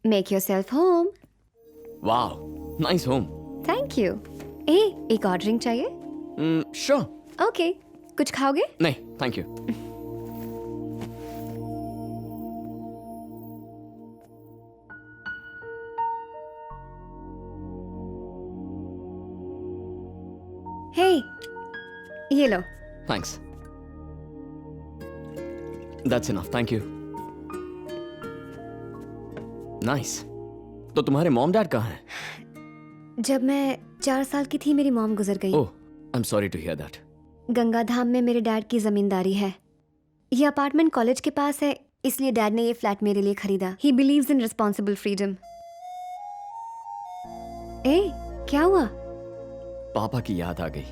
Make yourself home. Wow, nice home. Thank you. एक और drink चाहिए? श्योर। ओके, कुछ खाओगे? नहीं, थैंक यू। हे, ये लो। Thanks. That's enough, thank you. Nice. तो तुम्हारे मॉम डैड कहाँ हैं? जब मैं 4 साल की थी मेरी मॉम गुजर गई। Oh, I am sorry to hear that. Gangadham में मेरे डैड की जमींदारी है। ये अपार्टमेंट कॉलेज के पास है, इसलिए डैड ने ये फ्लैट मेरे लिए खरीदा। He believes in responsible freedom. क्या हुआ? पापा की याद आ गई।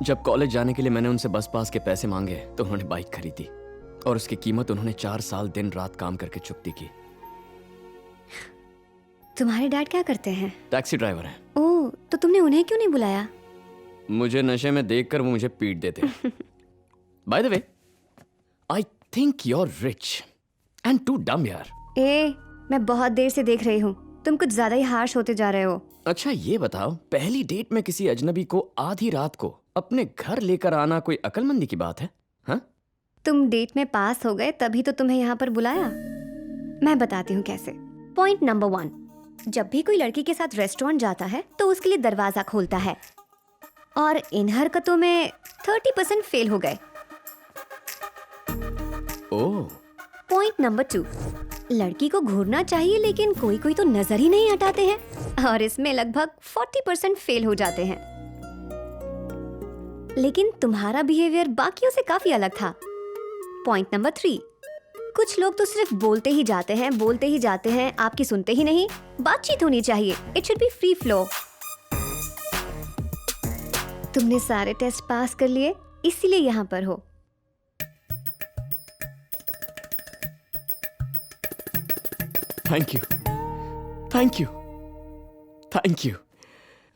जब कॉलेज जाने के लिए मैंने उनसे बस पास के पैसे मांगे तो उन्होंने बाइक खरीदी और उसकी कीमत उन्होंने 4 साल दिन रात काम करके चुकती की। तुम्हारे डैड क्या करते हैं? टैक्सी ड्राइवर हैं। ओह, तो तुमने उन्हें क्यों नहीं बुलाया? मुझे नशे में देखकर वो मुझे पीट देते। By the way, I think you are rich and too dumb यार। मैं बहुत देर से देख रही हूँ, तुम कुछ ज्यादा ही हार्श होते जा रहे हो। अच्छा ये बताओ, पहली डेट में किसी अजनबी को आधी रात को अपने घर लेकर आना कोई अक्लमंदी की बात है? हाँ? तुम डेट में पास हो गए तभी तो तुम्हें यहाँ पर बुलाया। मैं बताती हूँ कैसे। पॉइंट नंबर 1, जब भी कोई लड़की के साथ रेस्टोरेंट जाता है तो उसके लिए दरवाजा खोलता है, और इन हरकतों में 30% फेल हो गए। ओह। पॉइंट नंबर 2, लड़की को घूरना चाहिए लेकिन कोई कोई तो नजर ही नहीं हटाते हैं, और इसमें लगभग 40% फेल हो जाते हैं। लेकिन तुम्हारा बिहेवियर बाकियों से काफी अलग था। पॉइंट नंबर 3, कुछ लोग तो सिर्फ बोलते ही जाते हैं, आपकी सुनते ही नहीं। बातचीत होनी चाहिए, it should be free flow. तुमने सारे टेस्ट पास कर लिए, इसीलिए यहाँ पर हो। Thank you, thank you, thank you.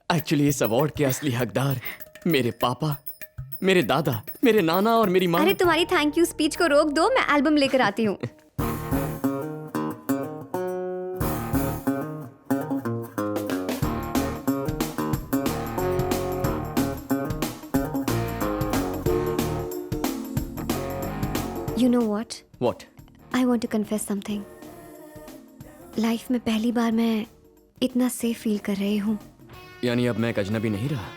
Actually इस अवार्ड के असली हकदार मेरे पापा, मेरे दादा, मेरे नाना और मेरी माँ। अरे तुम्हारी थैंक यू स्पीच को रोक दो, मैं एल्बम लेकर आती हूँ। You know what? What? I want to confess something. Life में पहली बार मैं इतना सेफ फील कर रही हूँ। यानी अब मैं एक अजनबी नहीं रहा?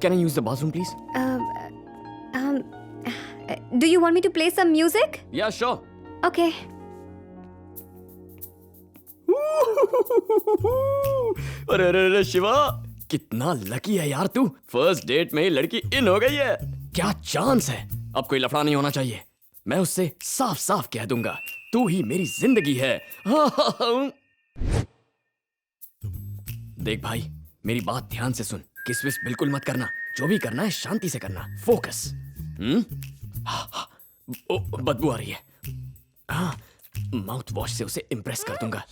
Can I use the bathroom, please? Do you want me to play some music? Yeah, sure. Okay. अरे अरे अरे शिवा, कितना लकी है यार तू। फर्स्ट डेट में ही लड़की इन हो गई है। क्या चांस है। अब कोई लफड़ा नहीं होना चाहिए। मैं उससे साफ साफ कह दूंगा, तू ही मेरी जिंदगी है। देख भाई, मेरी बात ध्यान से सुन। किस विस बिल्कुल मत करना। जो भी करना है शांति से करना। फोकस। बदबू आ रही है। हाँ, माउथ वॉश से उसे इम्प्रेस कर दूंगा।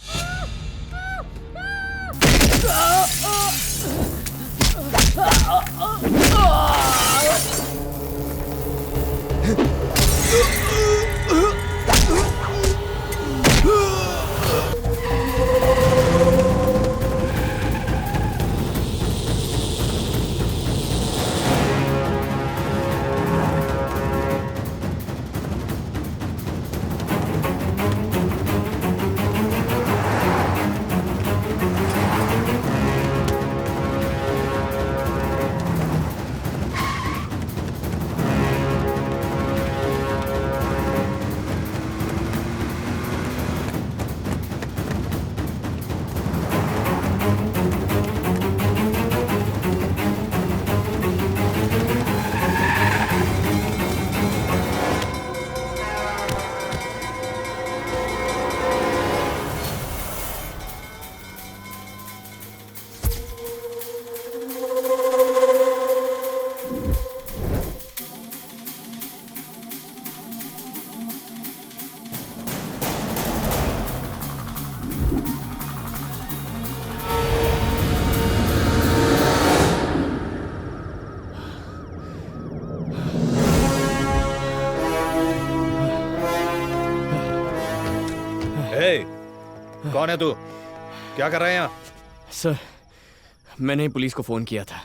कौन है तू? क्या कर रहा है यहाँ? सर, मैंने पुलिस को फोन किया था।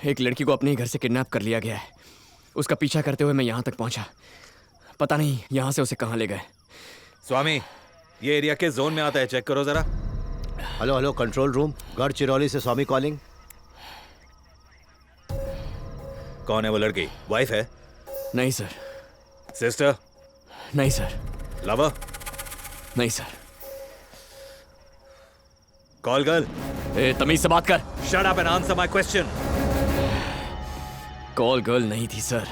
एक लड़की को अपने ही घर से किडनैप कर लिया गया है। उसका पीछा करते हुए मैं यहाँ तक पहुँचा। पता नहीं यहाँ से उसे कहाँ ले गए। स्वामी, ये एरिया किस जोन में आता है? चेक करो जरा। Hello hello, control room, Gadchiroli से स्वामी कॉलिंग। कौन है वो लड़की? वाइफ है? नहीं सर। सिस्टर? नहीं सर। लवर? नहीं सर। Call girl? तमीज से बात कर। Shut up and answer my question. Call girl नहीं थी सर।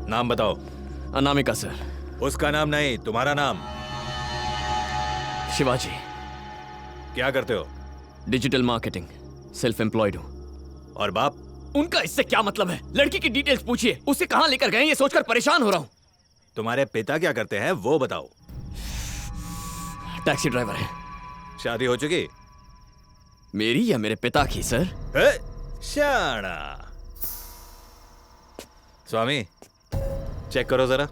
नाम बताओ। अनामिका सर। उसका नाम नहीं, तुम्हारा नाम। शिवाजी। क्या करते हो? डिजिटल मार्केटिंग, सेल्फ एम्प्लॉयड हूँ। और बाप? उनका इससे क्या मतलब है? लड़की की डिटेल्स पूछिए। उसे कहाँ लेकर गए ये सोचकर परेशान हो रहा हूँ। तुम्हारे पिता क्या करते हैं वो बताओ। टैक्सी ड्राइवर है। शादी हो चुकी? मेरी या मेरे पिता की सर? शाना। स्वामी, चेक करो जरा।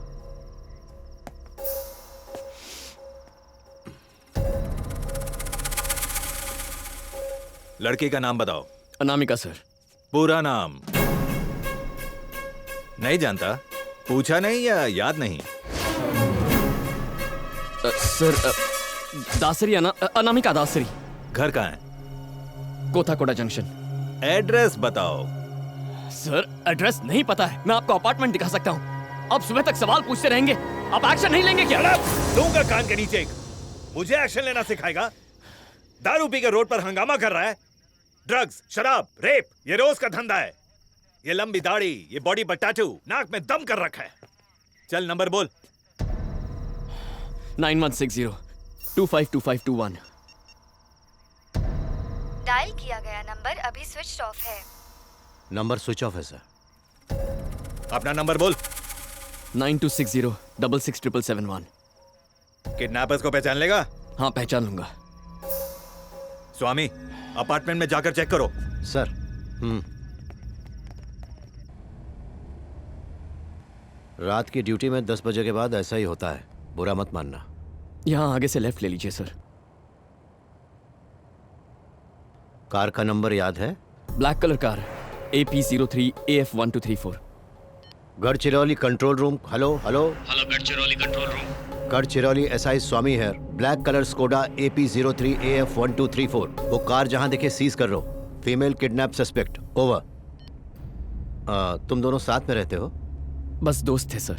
लड़की का नाम बताओ। अनामिका सर। पूरा नाम? नहीं जानता? पूछा नहीं या याद नहीं? सर, दासरी अनामिका दासरी। घर कहाँ है? कोथाकोटा जंक्शन। एड्रेस बताओ। सर, एड्रेस नहीं पता है। मैं आपको अपार्टमेंट दिखा सकता हूँ। अब सुबह तक सवाल पूछते रहेंगे। आप एक्शन नहीं लेंगे क्या? दूंगा कान के नीचे एक। मुझे एक्शन लेना सिखाएगा? दारू पी के रोड पर हंगामा कर रहा है। ड्रग्स, शराब, रेप, ये रोज का धंधा है। ये लंबी दाढ़ी, ये बॉडी पर टैटू, नाक में दम कर रखा है। चल नंबर बोल। 9160-252521। डायल किया गया नंबर अभी स्विच ऑफ है। नंबर स्विच ऑफ है सर। अपना नंबर बोल। 9260-667771। किडनैपर्स को पहचान लेगा? हाँ, पहचान लूंगा। स्वामी, अपार्टमेंट में जाकर चेक करो। सर। रात की ड्यूटी में 10 बजे के बाद ऐसा ही होता है, बुरा मत मानना। यहाँ आगे से लेफ्ट ले लीजिए सर। कार का नंबर याद है? Black colour car, AP03AF1234। Gadchiroli control room. Hello hello. Hello, Gadchiroli control room. Gadchiroli SI Swami है। Black colour Skoda AP03AF1234। वो कार जहां दिखे सीज कर लो। Female kidnap suspect. ओवर। तुम दोनों साथ में रहते हो? बस दोस्त थे सर।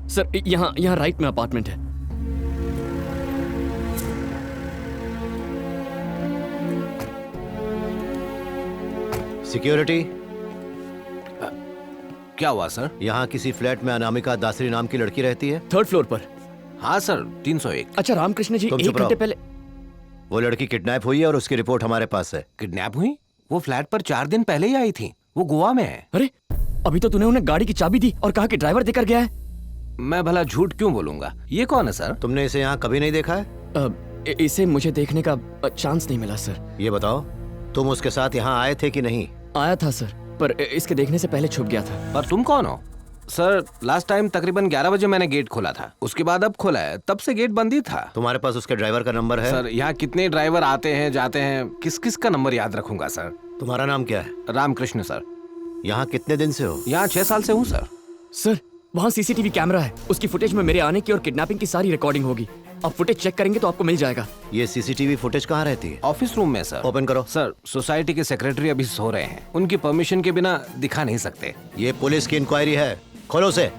सर, यहाँ राइट में अपार्टमेंट है। सिक्योरिटी। क्या हुआ सर? यहाँ किसी फ्लैट में अनामिका दासरी नाम की लड़की रहती है? 3rd फ्लोर पर। हाँ सर, 301। अच्छा, रामकृष्ण जी, तुम 1 चुप रहो। घंटे पहले। वो लड़की किडनैप हुई है और उसकी रिपोर्ट हमारे पास है। किडनैप हुई? वो फ्लैट पर 4 दिन पहले ही आई थी। वो गोवा में है। अरे, अभी तो तूने उन्हें गाड़ी की चाबी दी और कहा कि ड्राइवर देकर गया है। मैं भला झूठ क्यों बोलूंगा? ये कौन है सर? तुमने इसे यहाँ कभी नहीं देखा है? इसे मुझे देखने का चांस नहीं मिला सर। ये बताओ, तुम उसके साथ यहाँ आए थे कि नहीं? आया था सर, पर इसके देखने से पहले छुप गया था। और तुम कौन हो? सर, लास्ट टाइम तकरीबन 11 बजे मैंने गेट खोला था। उसके बाद अब खोला है, तब से गेट बंद ही था। तुम्हारे पास उसके ड्राइवर का नंबर है? सर, यहाँ कितने ड्राइवर आते हैं जाते हैं, किस किस का नंबर याद रखूंगा सर? तुम्हारा नाम क्या है? रामकृष्ण सर। यहाँ कितने दिन से हो? यहाँ 6 साल से हूँ सर। सर, वहाँ CCTV कैमरा है। उसकी फुटेज में मेरे आने की और किडनैपिंग की सारी रिकॉर्डिंग होगी। आप फुटेज चेक करेंगे तो आपको मिल जाएगा। ये CCTV फुटेज कहाँ रहती है? ऑफिस रूम में सर। ओपन करो। सर, सोसाइटी के सेक्रेटरी अभी सो रहे हैं। उनकी परमिशन के बिना दिखा नहीं सकते। ये पुलिस की इंक्वायरी है, खोलो से।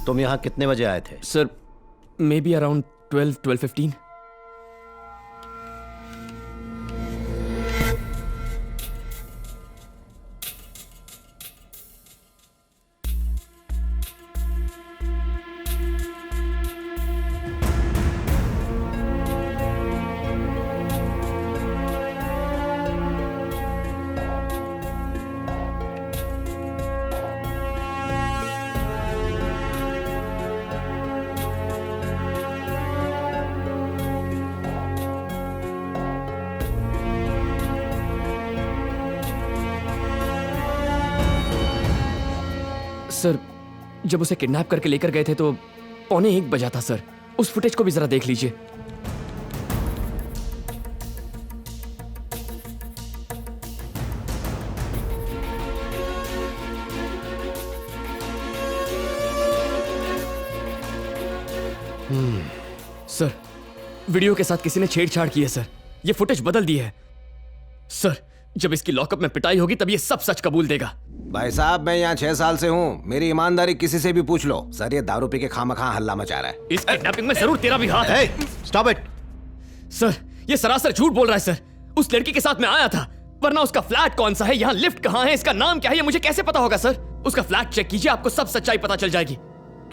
तुम यहाँ कितने बजे आए थे? Sir, may be around 12-12:15। Sir, जब उसे किडनैप करके लेकर गए थे तो 1:15 बजा था सर। उस फुटेज को भी जरा देख लीजिए। सर, वीडियो के साथ किसी ने छेड़छाड़ की है सर। ये फुटेज बदल दी है सर। जब इसकी लॉकअप में पिटाई होगी तब ये सब सच कबूल देगा। भाई साहब, मैं यहाँ 6 साल से हूँ, मेरी ईमानदारी किसी से भी पूछ लो। सर, ये दारू पी के खामखा हल्ला मचा रहा है। इस किडनैपिंग में जरूर तेरा भी हाथ है। Stop it. सर, ये सरासर झूठ बोल रहा है सर। उस लड़की के साथ मैं आया था, वरना उसका फ्लैट कौन सा है, यहाँ लिफ्ट कहाँ है, इसका नाम क्या है, ये मुझे कैसे पता होगा सर? उसका फ्लैट चेक कीजिए, आपको सब सच्चाई पता चल जाएगी।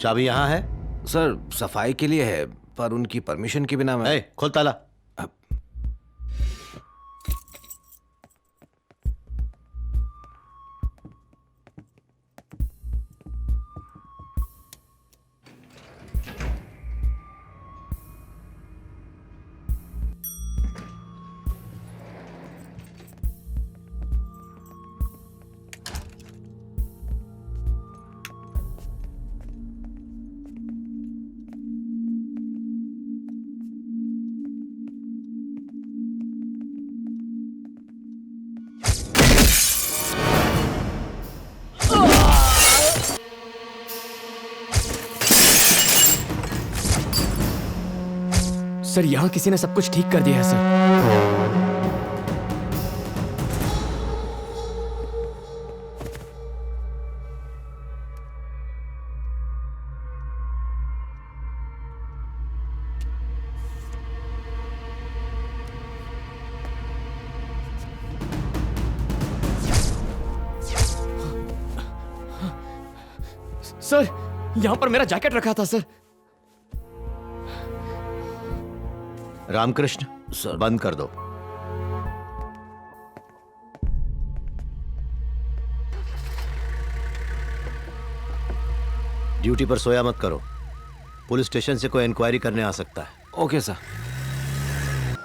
चाबी यहाँ है। सर, सफाई के लिए है, पर उनकी परमिशन के बिना मैं... खोल ताला। सर, यहाँ किसी ने सब कुछ ठीक कर दिया है सर। सर, यहाँ पर मेरा जैकेट रखा था सर। रामकृष्ण सर। बंद कर दो। ड्यूटी पर सोया मत करो। पुलिस स्टेशन से कोई इंक्वायरी करने आ सकता है। Okay sir.